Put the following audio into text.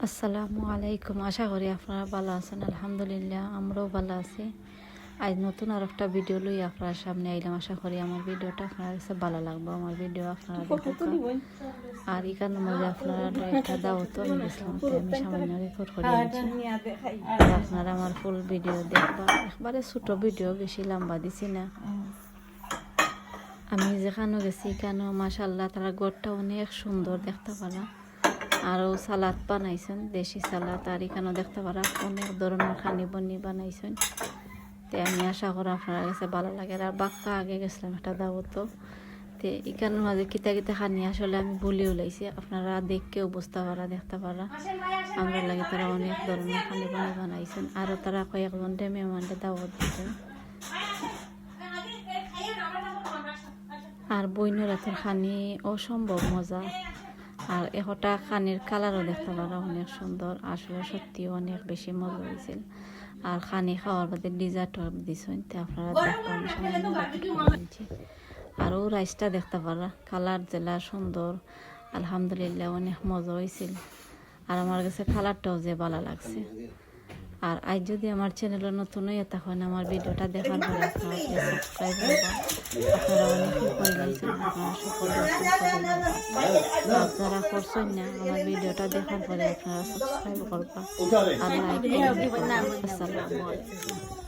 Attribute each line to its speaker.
Speaker 1: আসসালামু আলাইকুম। আশা করি আপনারা ভালো আছেন। আলহামদুলিল্লাহ আমরাও ভালো আছি। আজ নতুন আর একটা ভিডিও লই আপনার সামনে আইলাম। আশা করি আমার ভিডিওটা আপনার কাছে ভালো লাগবে। আমার ভিডিও আপনারা দেখুন। আর এখানের মধ্যে আপনারা একটা দাওয়াত আমি গেছিলাম, আমি সামান্য রেকর্ড করে আনছি। আপনারা আমার ফুল ভিডিও দেখবা। একবারে ছোট ভিডিও, বেশি লম্বা দিছি না। আমি যেখানে গেছি কেন মাশাআল্লাহ তারা ঘরটা অনেক সুন্দর দেখতে পারা। আরও সালাদ বানাইছেন, দেশি সালাদ। আর এখানেও দেখতে পারা অনেক ধরনের খানি বনি বানাইছেন। তো আমি আশা করি আপনার কাছে ভালো লাগে। আর বাক্কা আগে গেছিলাম একটা দাওয়াত, তো এখানের মাঝে কিতা কিতা খানি আসলে আমি ভুলে উলাইছি। আপনারা দেখকেও বুঝতে পারা, দেখতে পারা আমরা লাগে তারা অনেক ধরনের খানি বনি বানাইছেন। আরও তারা কয়েকজন মেহমানদের দাওয়াত দিচ্ছেন। আর বইনরাতের খানি অসম্ভব মজা। আর একটা খানির কালারও দেখতে পারা অনেক সুন্দর। আসলে সত্যি অনেক বেশি মজা হয়েছিল। আর খানি খাওয়ার বাদে ডিজার্টও দিয়েছেন, তো আপনারা দেখবেন। আরও রাইসটা দেখতে পারা কালার জেলা সুন্দর। আলহামদুলিল্লাহ অনেক মজা হয়েছিল। আর আমার কাছে কালারটাও যে ভালো লাগছে। আর আজ যদি আমার চ্যানেলে নতুন হয়ে তখন আমার ভিডিওটা দেখার পরে আপনারা সাবস্ক্রাইব করবা। আপনারা অনেকে করে দিয়েছেন, আপনারা সকলে যারা করছেন না আমার ভিডিওটা দেখার পরে আপনারা সাবস্ক্রাইব করবা আর লাইক করবা। আসসালামু আলাইকুম।